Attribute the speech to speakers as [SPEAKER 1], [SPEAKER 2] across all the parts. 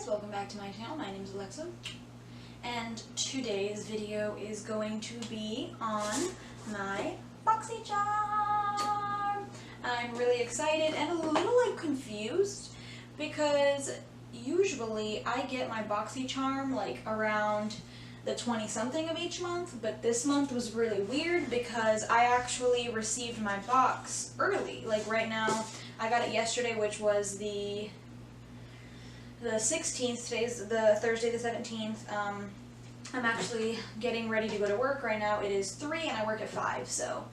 [SPEAKER 1] guys, welcome back to my channel. My name is Alexa, and today's video is going to be on my Boxycharm. I'm really excited and a little confused because usually I get my Boxycharm around the 20-something of each month, but this month was really weird because I actually received my box early. Right now, I got it yesterday, which was the 16th. Today's the Thursday the 17th. I'm actually getting ready to go to work right now. It is 3 and I work at 5, so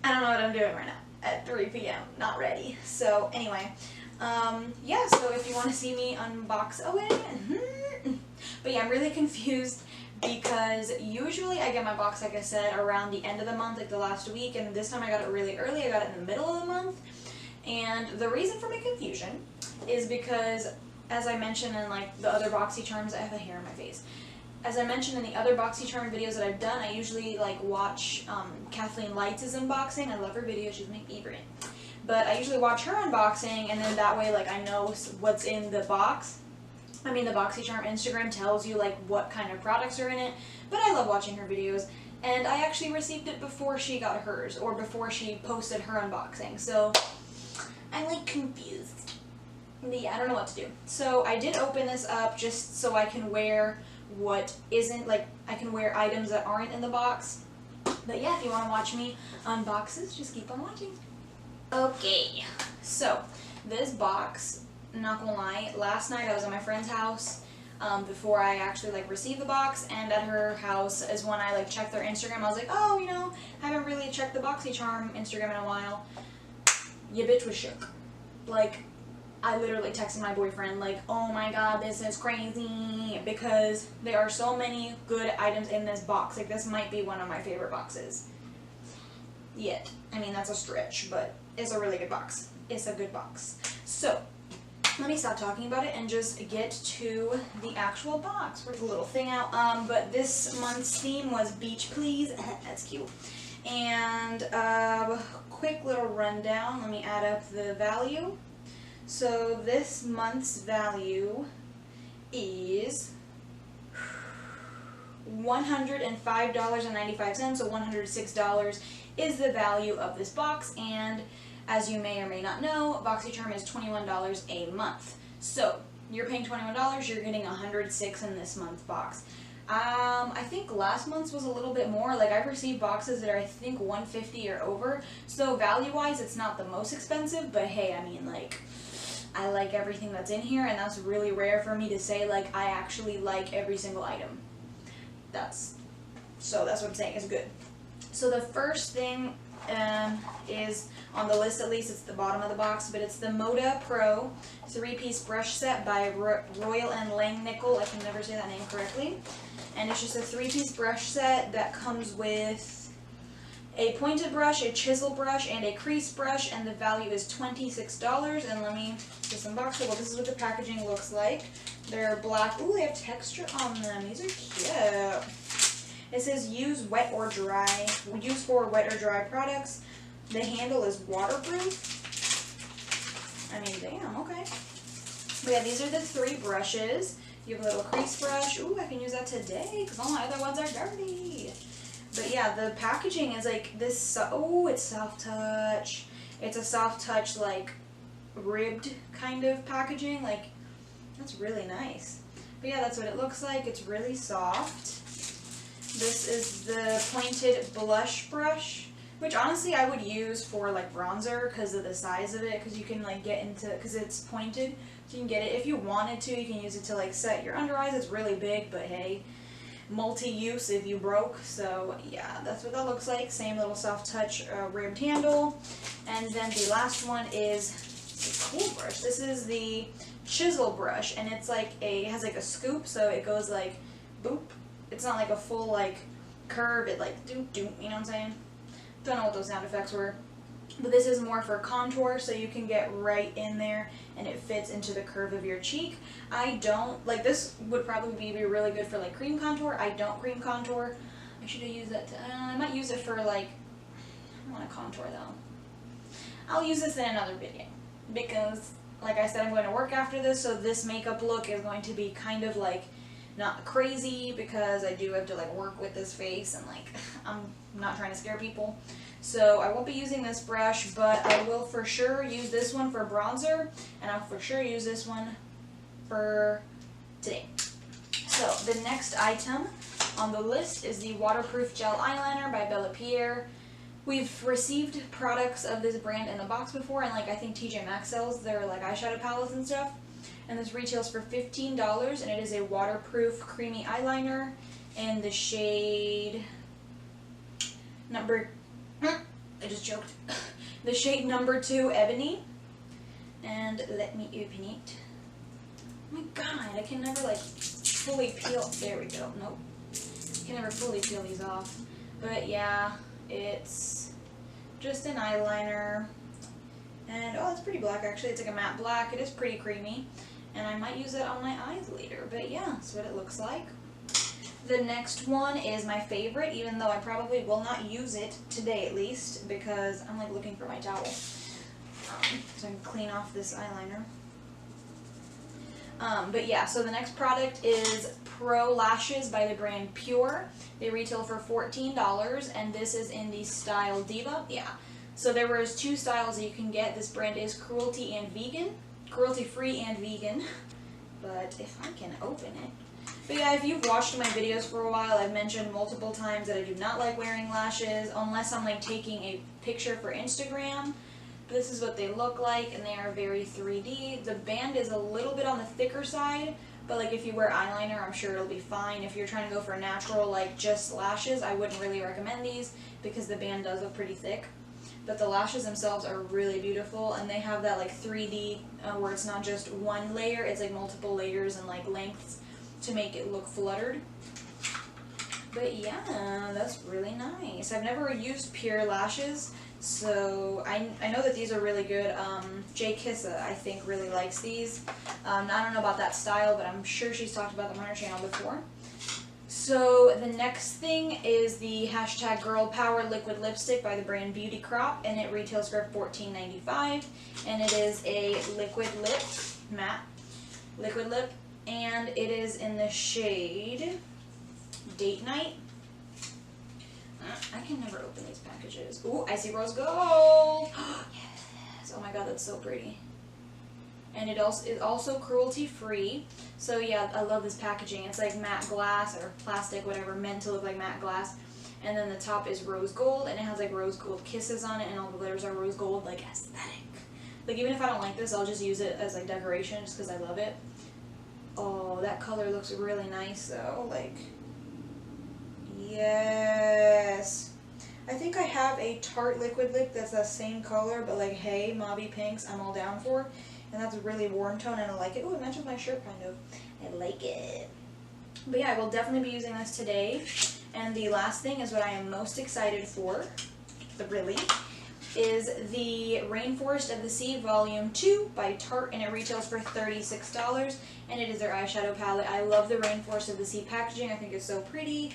[SPEAKER 1] I don't know what I'm doing right now at 3 p.m. Not ready. So anyway, yeah, so if you want to see me unbox, but yeah, I'm really confused because usually I get my box, like I said, around the end of the month, the last week, and this time I got it really early. I got it in the middle of the month, and the reason for my confusion is because, as I mentioned in the other Boxycharms, I have a hair in my face. As I mentioned in the other Boxycharm videos that I've done, I usually watch Kathleen Lights' unboxing. I love her videos. She's my favorite. But I usually watch her unboxing, and then that way I know what's in the box. I mean, the Boxycharm Instagram tells you what kind of products are in it, but I love watching her videos, and I actually received it before she got hers, or before she posted her unboxing, so I'm confused. But yeah, I don't know what to do. So I did open this up just so I can wear what isn't, I can wear items that aren't in the box. But yeah, if you want to watch me unboxes, just keep on watching. Okay, so this box, not gonna lie, last night I was at my friend's house before I actually received the box, and at her house is when I checked their Instagram. I was like, oh, haven't really checked the Boxycharm Instagram in a while. Your bitch was shook. I literally texted my boyfriend oh my god, this is crazy, because there are so many good items in this box. This might be one of my favorite boxes yet. I mean, that's a stretch, but it's a really good box. It's a good box. So let me stop talking about it and just get to the actual box. Where's the little thing out? But this month's theme was Beach Please. That's cute. And quick little rundown. Let me add up the value. So this month's value is $105.95, so $106 is the value of this box, and as you may or may not know, Boxycharm is $21 a month. So you're paying $21, you're getting $106 in this month's box. I think last month's was a little bit more. I've received boxes that are, I think, $150 or over, so value-wise it's not the most expensive, but hey, I mean, I like everything that's in here, and that's really rare for me to say, I actually like every single item. So that's what I'm saying is good. So the first thing is on the list, at least it's the bottom of the box, but it's the Moda Pro 3-piece brush set by Royal and Langnickel. I can never say that name correctly. And it's just a 3-piece brush set that comes with a pointed brush, a chisel brush, and a crease brush, and the value is $26. And let me just unbox it. Well, this is what the packaging looks like. They're black. Ooh, they have texture on them. These are cute. It says use wet or dry. Use for wet or dry products. The handle is waterproof. I mean, damn, okay. But yeah, these are the 3 brushes. You have a little crease brush. Ooh, I can use that today because all my other ones are dirty. But yeah, the packaging is this. Oh, it's soft touch. It's a soft touch, ribbed kind of packaging. That's really nice. But yeah, that's what it looks like. It's really soft. This is the pointed blush brush, which honestly I would use for bronzer because of the size of it, because you can get into, because it's pointed, so you can get it if you wanted to. You can use it to set your under eyes. It's really big, but hey, multi-use if you broke. So yeah, that's what that looks like. Same little soft touch ribbed handle. And then the last one is a cool brush. This is the chisel brush, and it's it has a scoop, so it goes boop. It's not a full curve. It doop doop, you know what I'm saying? Don't know what those sound effects were. But this is more for contour, so you can get right in there and it fits into the curve of your cheek. I don't, this would probably be really good for cream contour. I don't cream contour. I should have used that I might use it for I want to contour though. I'll use this in another video because like I said, I'm going to work after this, so this makeup look is going to be kind of like not crazy because I do have to like work with this face and like I'm not trying to scare people. So I won't be using this brush, but I will for sure use this one for bronzer, and I'll for sure use this one for today. So the next item on the list is the Waterproof Gel Eyeliner by Bella Pierre. We've received products of this brand in the box before, and like I think TJ Maxx sells their like eyeshadow palettes and stuff. And this retails for $15, and it is a waterproof creamy eyeliner in the shade number, I just joked, the shade number 2 Ebony. And let me open it. Oh my god, I can never like fully peel, there we go, nope. I can never fully peel these off. But yeah, it's just an eyeliner. And oh, it's pretty black actually, it's like a matte black, it is pretty creamy. And I might use it on my eyes later, but yeah, that's what it looks like. The next one is my favorite, even though I probably will not use it today at least, because I'm like looking for my towel. So I can clean off this eyeliner. But yeah, so the next product is Pro Lashes by the brand Pure. They retail for $14, and this is in the style Diva. Yeah, so there was 2 styles that you can get. This brand is cruelty free and vegan, but if I can open it. But yeah, if you've watched my videos for a while, I've mentioned multiple times that I do not like wearing lashes unless I'm like taking a picture for Instagram. This is what they look like, and they are very 3D. The band is a little bit on the thicker side, but like if you wear eyeliner, I'm sure it'll be fine. If you're trying to go for natural, like just lashes, I wouldn't really recommend these because the band does look pretty thick. But the lashes themselves are really beautiful, and they have that like 3D where it's not just one layer, it's like multiple layers and like lengths to make it look fluttered. But yeah, that's really nice. I've never used Pure lashes, so I know that these are really good. Jay Kissa, I think, really likes these. I don't know about that style, but I'm sure she's talked about them on her channel before. So the next thing is the hashtag Girl Power Liquid Lipstick by the brand Beauty Crop, and it retails for $14.95, and it is a liquid lip, matte liquid lip, and it is in the shade Date Night. I can never open these packages. Ooh, Icy Rose Gold! Yes! Oh my god, that's so pretty. And it is also cruelty free. So yeah, I love this packaging. It's like matte glass or plastic, whatever, meant to look like matte glass. And then the top is rose gold, and it has like rose gold kisses on it, and all the glitters are rose gold, like aesthetic. Like even if I don't like this, I'll just use it as like decoration just because I love it. Oh, that color looks really nice though. Like, yes. I think I have a Tarte liquid lip that's the same color, but like, hey, mauvey pinks, I'm all down for. And that's a really warm tone, and I like it. Oh, it matches my shirt, kind of. I like it. But yeah, I will definitely be using this today. And the last thing is what I am most excited for, is the Rainforest of the Sea Volume 2 by Tarte, and it retails for $36, and it is their eyeshadow palette. I love the Rainforest of the Sea packaging. I think it's so pretty.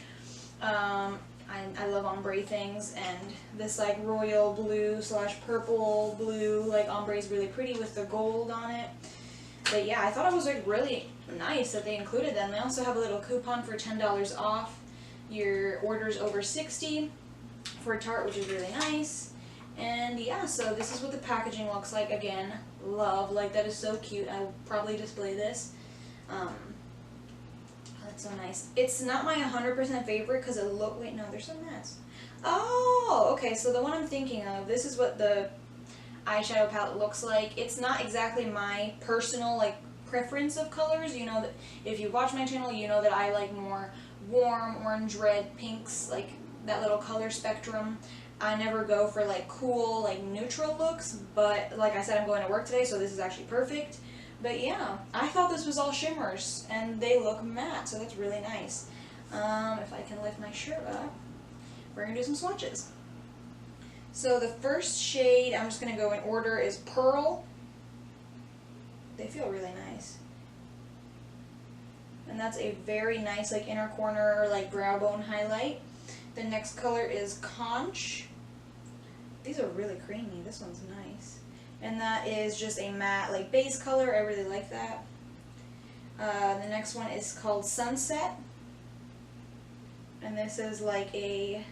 [SPEAKER 1] I love ombre things, and this like royal blue / purple blue like ombre is really pretty with the gold on it. But yeah, I thought it was like really nice that they included them. They also have a little coupon for $10 off your orders over 60 for Tarte, which is really nice. And yeah, so this is what the packaging looks like. Again, love, like that is so cute. I will probably display this. That's so nice. It's not my 100% favorite because it wait, no, there's some mess. Oh, okay, so the one I'm thinking of, this is what the eyeshadow palette looks like. It's not exactly my personal like preference of colors. You know that if you watch my channel, you know that I like more warm orange, red, pinks, like that little color spectrum. I never go for like cool, like neutral looks, but like I said, I'm going to work today, so this is actually perfect. But yeah, I thought this was all shimmers, and they look matte, so that's really nice. If I can lift my shirt up, we're going to do some swatches. So the first shade, I'm just going to go in order, is Pearl. They feel really nice. And that's a very nice like inner corner, like brow bone highlight. The next color is Conch. These are really creamy. This one's nice. and that is just a matte like base color. I really like that. The next one is called Sunset, and this is like a,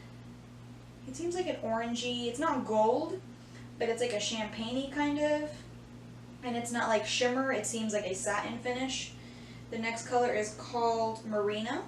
[SPEAKER 1] it seems like an orangey, it's not gold, but it's like a champagne-y kind of, and it's not like shimmer, it seems like a satin finish. The next color is called Marina,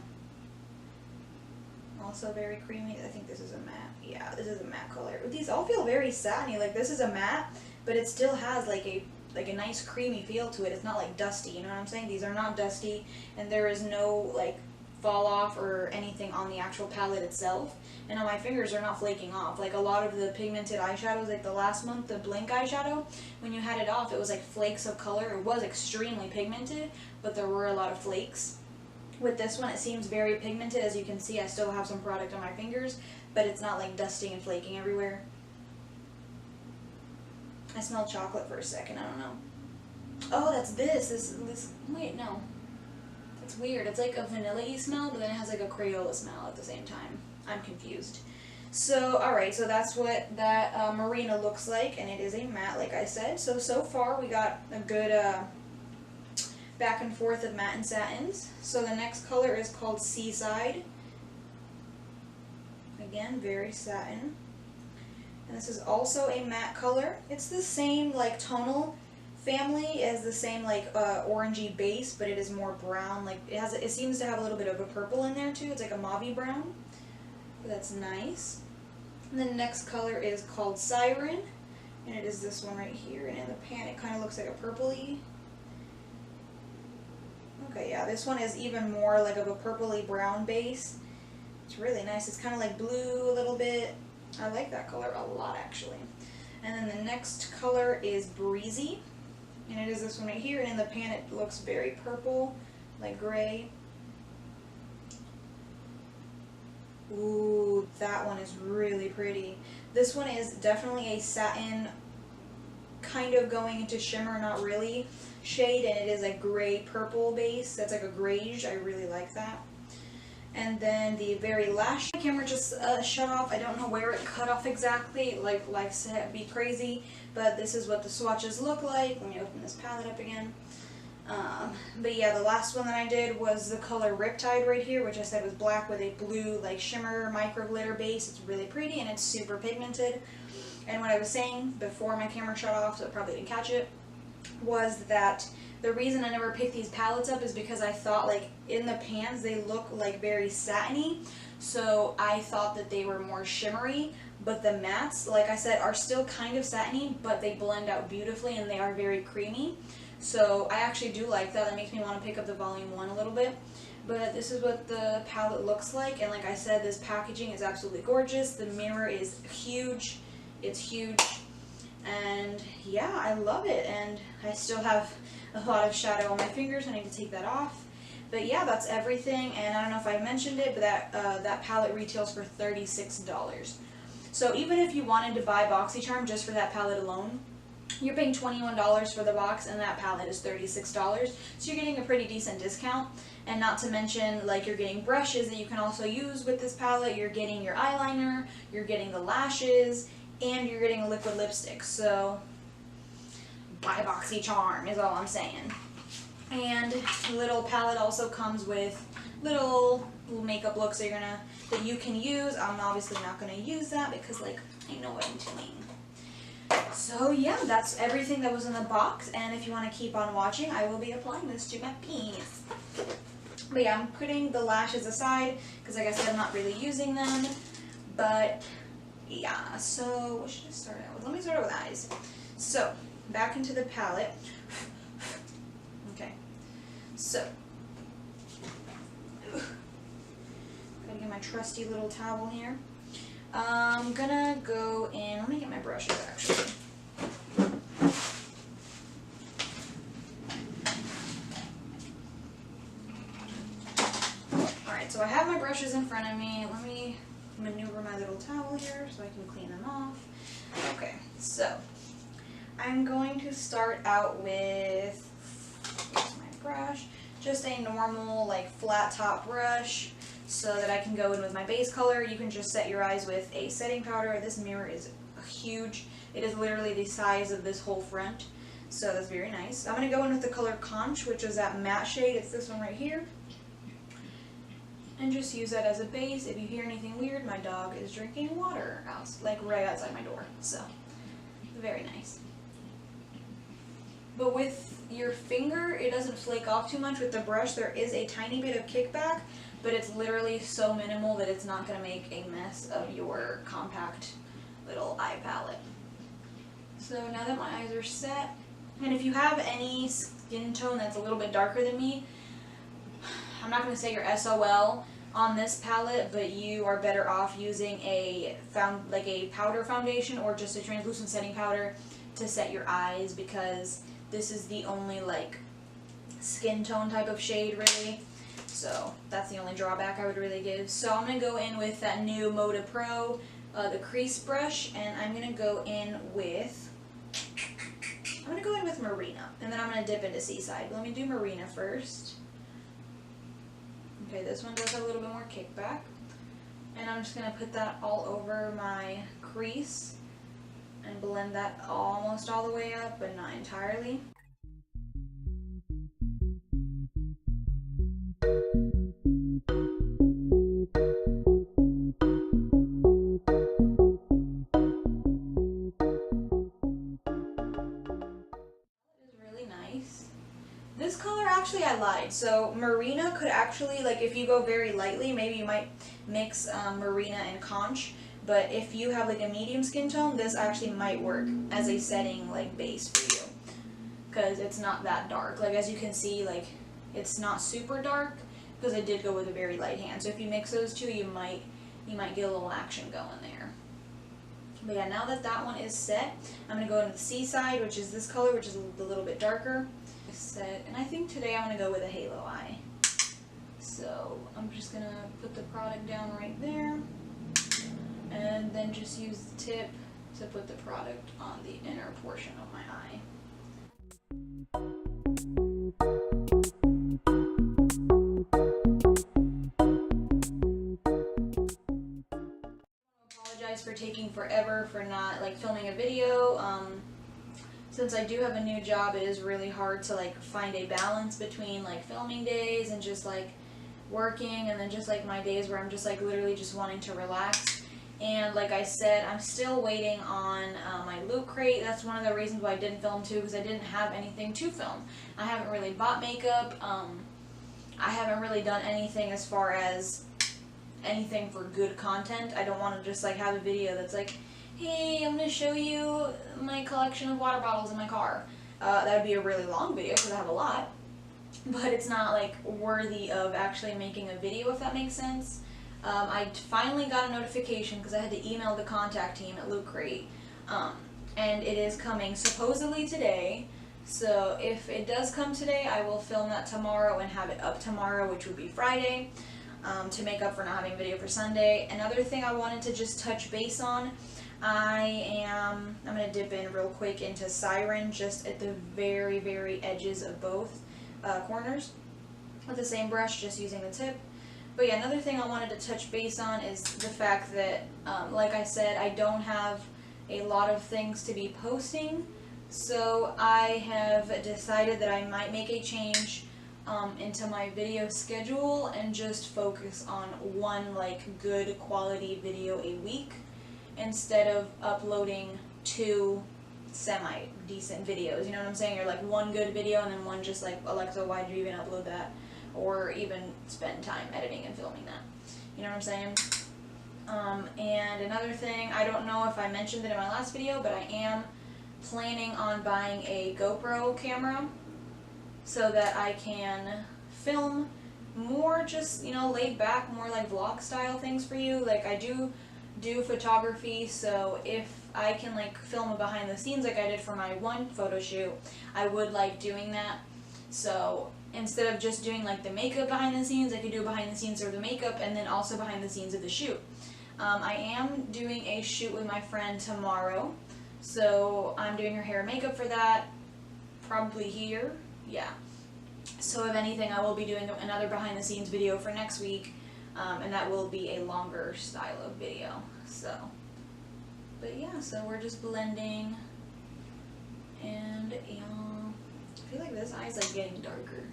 [SPEAKER 1] also very creamy. I think this is a matte. Yeah, this is a matte color. These all feel very satiny. Like this is a matte, but it still has like a nice creamy feel to it. It's not like dusty, you know what I'm saying? These are not dusty, and there is no like fall off or anything on the actual palette itself. And on my fingers, they're not flaking off. Like a lot of the pigmented eyeshadows, like the last month, the Blink eyeshadow, when you had it off, it was like flakes of color. It was extremely pigmented, but there were a lot of flakes. With this one, it seems very pigmented. As you can see, I still have some product on my fingers, but it's not like dusting and flaking everywhere. I smelled chocolate for a second, I don't know. Oh, that's this, wait, no. That's weird. It's like a vanilla-y smell, but then it has like a Crayola smell at the same time. I'm confused. So, alright, so that's what that Marina looks like, and it is a matte, like I said. So far we got a good back and forth of matte and satins. So the next color is called Seaside. Again, very satin. And this is also a matte color. It's the same like tonal family as the same like orangey base, but it is more brown. Like it seems to have a little bit of a purple in there too. It's like a mauve brown. That's nice. And the next color is called Siren, and it is this one right here. And in the pan, it kind of looks like a purpley. Okay, yeah, this one is even more like of a purpley brown base. It's really nice. It's kind of like blue a little bit. I like that color a lot, actually. And then the next color is Breezy, and it is this one right here, and in the pan it looks very purple, like gray. Ooh, that one is really pretty. This one is definitely a satin, kind of going into shimmer, not really, shade, and it is a gray purple base. That's like a grayish. I really like that. And then the very last, my camera just shut off. I don't know where it cut off exactly. Like I said, it'd be crazy. But this is what the swatches look like. Let me open this palette up again. But yeah, the last one that I did was the color Riptide right here, which I said was black with a blue like shimmer micro glitter base. It's really pretty and it's super pigmented. And what I was saying before my camera shut off, so I probably didn't catch it, was that the reason I never picked these palettes up is because I thought like in the pans they look like very satiny, so I thought that they were more shimmery, but the mattes, like I said, are still kind of satiny, but they blend out beautifully and they are very creamy. So I actually do like that. That makes me want to pick up the volume 1 a little bit. But this is what the palette looks like, and like I said, this packaging is absolutely gorgeous. The mirror is huge. It's huge. And yeah, I love it, and I still have a lot of shadow on my fingers. I need to take that off. But yeah, that's everything, and I don't know if I mentioned it, but that palette retails for $36. So even if you wanted to buy Boxycharm just for that palette alone, you're paying $21 for the box, and that palette is $36. So you're getting a pretty decent discount. And not to mention, like, you're getting brushes that you can also use with this palette. You're getting your eyeliner, you're getting the lashes, and you're getting a liquid lipstick. So buy Boxycharm is all I'm saying. And the little palette also comes with little makeup looks that you can use. I'm obviously not gonna use that because like I know what I'm doing. So yeah, that's everything that was in the box, and if you want to keep on watching, I will be applying this to my penis. But yeah, I'm putting the lashes aside because like I said, I'm not really using them. But yeah, so what should I start out with? Let me start out with eyes. So back into the palette. Okay, so gotta get my trusty little towel here. I'm gonna go in, let me get my brushes actually. Alright, so I have my brushes in front of me. Let me maneuver my little towel here so I can clean them off. Okay, so I'm going to start out with, here's my brush, just a normal like flat top brush, so that I can go in with my base color. You can just set your eyes with a setting powder. This mirror is huge, It is literally the size of this whole front, so that's very nice. I'm going to go in with the color Conch, which is that matte shade. It's this one right here. And just use that as a base. If you hear anything weird, my dog is drinking water like right outside my door, so very nice. But with your finger, it doesn't flake off too much. With the brush, there is a tiny bit of kickback, but it's literally so minimal that it's not going to make a mess of your compact little eye palette. So now that my eyes are set, and if you have any skin tone that's a little bit darker than me, I'm not going to say you're SOL on this palette, but you are better off using a powder foundation or just a translucent setting powder to set your eyes, because this is the only like skin tone type of shade really. So that's the only drawback I would really give. So I'm going to go in with that new Moda Pro, the crease brush, and I'm going to go in with Marina, and then I'm going to dip into Seaside. But let me do Marina first. Okay, this one does have a little bit more kickback, and I'm just going to put that all over my crease and blend that almost all the way up, but not entirely. This color, actually, I lied. So Marina could actually, like, if you go very lightly, maybe you might mix Marina and Conch. But if you have like a medium skin tone, this actually might work as a setting like base for you, because it's not that dark. Like, as you can see, like, it's not super dark because I did go with a very light hand. So if you mix those two, you might get a little action going there. But yeah, now that that one is set, I'm going to go into the Seaside, which is this color, which is a little bit darker. Set, and I think today I'm going to go with a halo eye. So I'm just going to put the product down right there, and then just use the tip to put the product on the inner portion of my eye. I apologize for taking forever for not like filming a video. Since I do have a new job, it is really hard to like find a balance between like filming days and just like working, and then just like my days where I'm just like literally just wanting to relax. And like I said, I'm still waiting on my loot crate. That's one of the reasons why I didn't film too, because I didn't have anything to film. I haven't really bought makeup. I haven't really done anything as far as anything for good content. I don't want to just like have a video that's like, hey, I'm going to show you my collection of water bottles in my car. That would be a really long video because I have a lot, but it's not like worthy of actually making a video, if that makes sense. I finally got a notification because I had to email the contact team at Loot Crate, and it is coming supposedly today. So if it does come today, I will film that tomorrow and have it up tomorrow, which would be Friday, to make up for not having a video for Sunday. Another thing I wanted to just touch base on, I'm going to dip in real quick into Siren, just at the very, very edges of both corners with the same brush, just using the tip. But yeah, another thing I wanted to touch base on is the fact that, like I said, I don't have a lot of things to be posting, so I have decided that I might make a change into my video schedule and just focus on one like good quality video a week, instead of uploading 2 semi-decent videos, you know what I'm saying? Or like one good video and then one just like, Alexa, why'd you even upload that? Or even spend time editing and filming that. You know what I'm saying? And another thing, I don't know if I mentioned it in my last video, but I am planning on buying a GoPro camera so that I can film more just, you know, laid back, more like vlog style things for you. Like, I do photography, so if I can like film a behind the scenes like I did for my one photo shoot, I would like doing that. So instead of just doing like the makeup behind the scenes, I could do behind the scenes of the makeup and then also behind the scenes of the shoot. I am doing a shoot with my friend tomorrow, so I'm doing her hair and makeup for that, probably here, yeah. So if anything, I will be doing another behind the scenes video for next week, and that will be a longer style of video. So But yeah, so we're just blending, and I feel like this eye's like getting darker.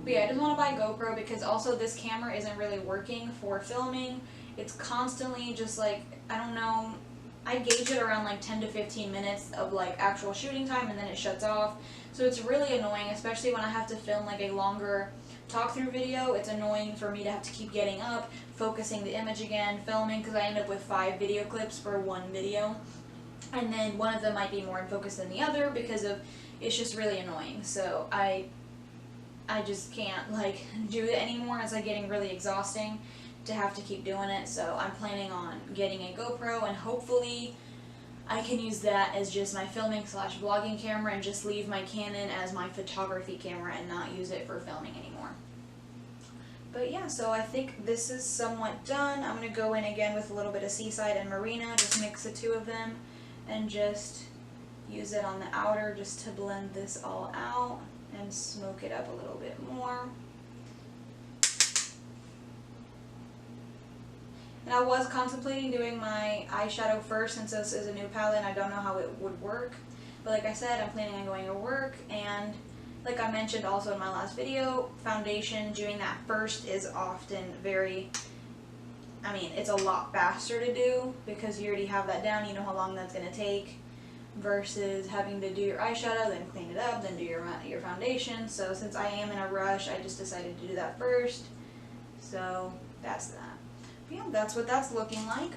[SPEAKER 1] But yeah, I just want to buy a GoPro because also this camera isn't really working for filming. It's constantly just like, I don't know, I gauge it around like 10 to 15 minutes of like actual shooting time, and then it shuts off. So it's really annoying, especially when I have to film like a longer talk through video. It's annoying for me to have to keep getting up, focusing the image again, filming, because I end up with 5 video clips for one video. And then one of them might be more in focus than the other because of, it's just really annoying. So I just can't like do it anymore. It's like getting really exhausting to have to keep doing it. So I'm planning on getting a GoPro, and hopefully I can use that as just my filming / vlogging camera and just leave my Canon as my photography camera and not use it for filming anymore. But yeah, so I think this is somewhat done. I'm going to go in again with a little bit of Seaside and Marina, just mix the two of them and just use it on the outer just to blend this all out and smoke it up a little bit more. And I was contemplating doing my eyeshadow first since this is a new palette and I don't know how it would work. But like I said, I'm planning on going to work, and like I mentioned also in my last video, foundation, doing that first is often very, I mean, it's a lot faster to do because you already have that down, you know how long that's going to take, versus having to do your eyeshadow, then clean it up, then do your foundation. So since I am in a rush, I just decided to do that first. So that's that. Yeah, that's what that's looking like.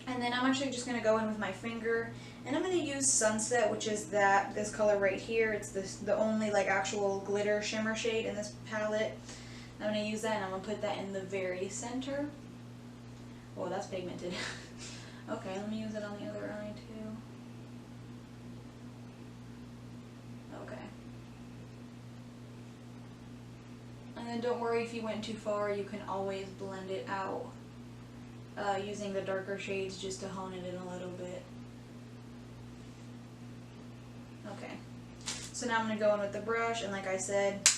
[SPEAKER 1] And then I'm actually just going to go in with my finger, and I'm going to use Sunset, which is this color right here. It's the only like actual glitter shimmer shade in this palette. I'm going to use that, and I'm going to put that in the very center. Oh, that's pigmented. Okay, let me use it on the other eye too. Okay. And then don't worry if you went too far, you can always blend it out using the darker shades just to hone it in a little bit. Okay, so now I'm going to go in with the brush, and like I said,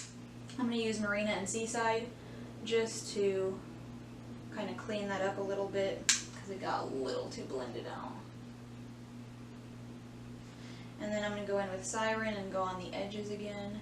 [SPEAKER 1] I'm going to use Marina and Seaside just to kind of clean that up a little bit because it got a little too blended out. And then I'm going to go in with Siren and go on the edges again.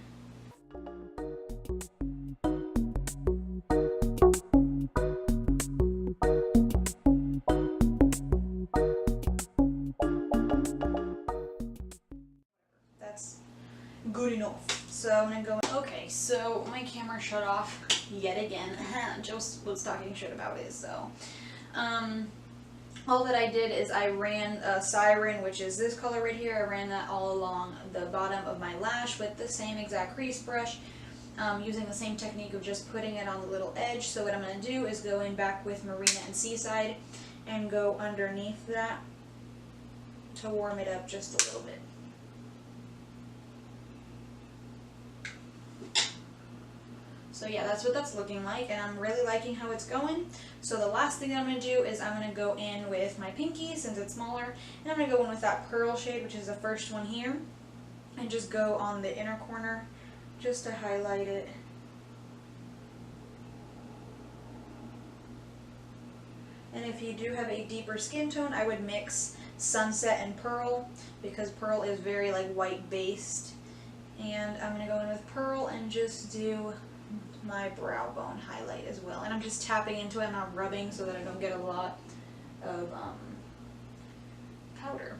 [SPEAKER 1] Good enough. So I'm gonna go. Okay, so my camera shut off yet again. Joe was talking shit about it. So, all that I did is I ran Siren, which is this color right here. I ran that all along the bottom of my lash with the same exact crease brush, using the same technique of just putting it on the little edge. So what I'm gonna do is go in back with Marina and Seaside and go underneath that to warm it up just a little bit. So yeah, that's what that's looking like, and I'm really liking how it's going. So the last thing that I'm going to do is I'm going to go in with my pinky, since it's smaller, and I'm going to go in with that Pearl shade, which is the first one here, and just go on the inner corner just to highlight it. And if you do have a deeper skin tone, I would mix Sunset and Pearl, because Pearl is very like white based. And I'm going to go in with Pearl and just do my brow bone highlight as well, and I'm just tapping into it, I'm not rubbing so that I don't get a lot of powder.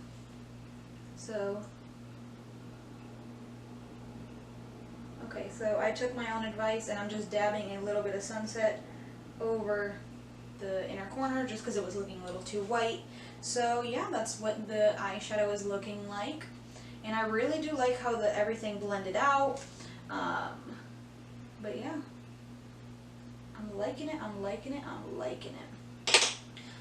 [SPEAKER 1] So okay, so I took my own advice and I'm just dabbing a little bit of Sunset over the inner corner just because it was looking a little too white. So yeah, that's what the eyeshadow is looking like, and I really do like how everything blended out. But yeah, I'm liking it, I'm liking it, I'm liking it.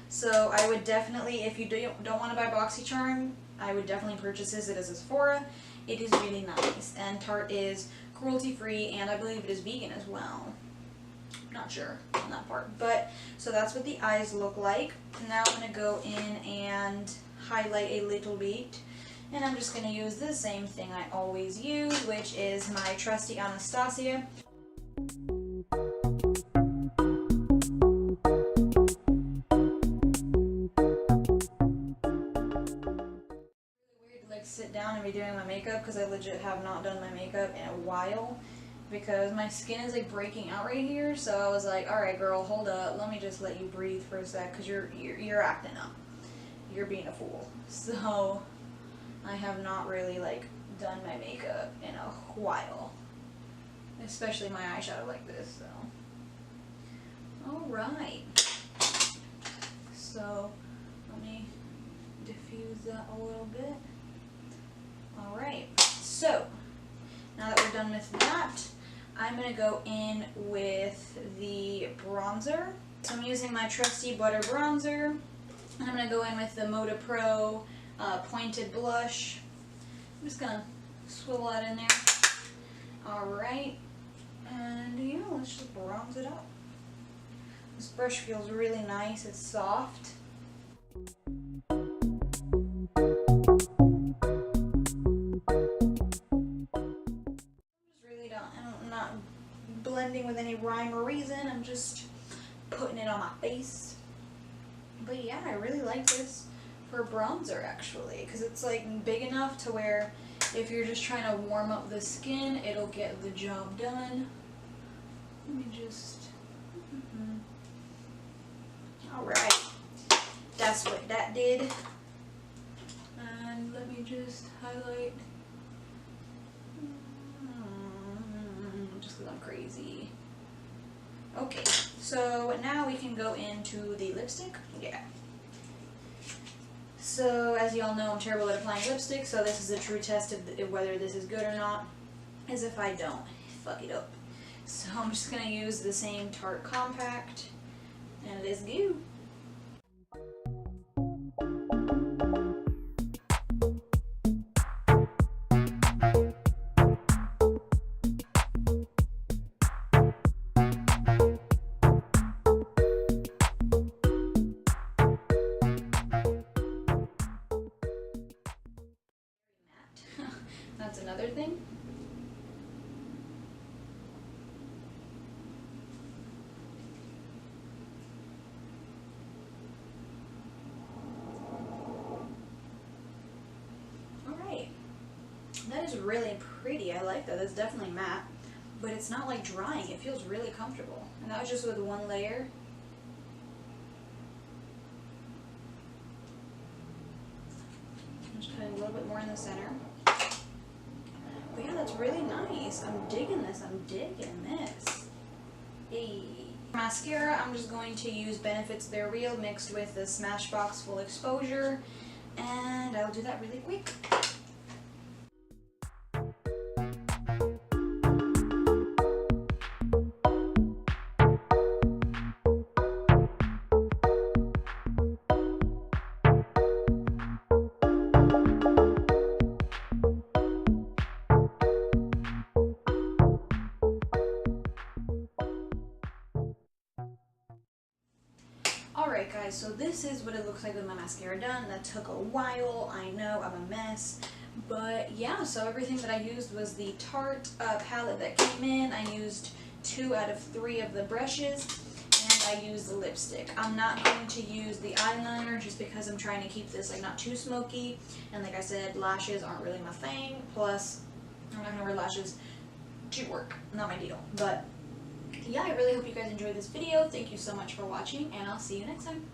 [SPEAKER 1] So I would definitely, if you don't want to buy Boxycharm, I would definitely purchase this. It is a Sephora. It is really nice, and Tarte is cruelty free, and I believe it is vegan as well. Not sure on that part, but so that's what the eyes look like. Now I'm going to go in and highlight a little bit. And I'm just going to use the same thing I always use, which is my trusty Anastasia. makeup in a while because my skin is like breaking out right here. So I was like, all right, girl, hold up. Let me just let you breathe for a sec because you're acting up. You're being a fool. So I have not really like done my makeup in a while, especially my eyeshadow like this. So all right. So let me diffuse that a little bit. All right. So now that we're done with that, I'm going to go in with the bronzer. So I'm using my trusty butter bronzer. And I'm going to go in with the Moda Pro pointed blush. I'm just going to swivel that in there. Alright. And yeah, let's just bronze it up. This brush feels really nice. It's soft. I'm not blending with any rhyme or reason. I'm just putting it on my face. But yeah, I really like this for bronzer actually, because it's like big enough to where if you're just trying to warm up the skin, it'll get the job done. Let me just... Alright, that's what that did. And let me just highlight, just because I'm crazy. Okay, so now we can go into the lipstick. Yeah. So as y'all know, I'm terrible at applying lipstick, so this is a true test of whether this is good or not, is if I don't fuck it up. So I'm just going to use the same Tarte Compact, and let's go. That's another thing. Alright. That is really pretty. I like that. That's definitely matte. But it's not like drying. It feels really comfortable. And that was just with one layer. Just put a little bit more in the center. But yeah, that's really nice. I'm digging this. I'm digging this. Hey. Mascara, I'm just going to use Benefit's They're Real mixed with the Smashbox Full Exposure. And I'll do that really quick. Alright guys, so this is what it looks like with my mascara done. That took a while, I know, I'm a mess. But yeah, so everything that I used was the Tarte palette that came in. I used 2 out of 3 of the brushes, and I used the lipstick. I'm not going to use the eyeliner just because I'm trying to keep this like not too smoky. And like I said, lashes aren't really my thing. Plus, I'm not going to wear lashes to work. Not my deal. But yeah, I really hope you guys enjoyed this video. Thank you so much for watching, and I'll see you next time.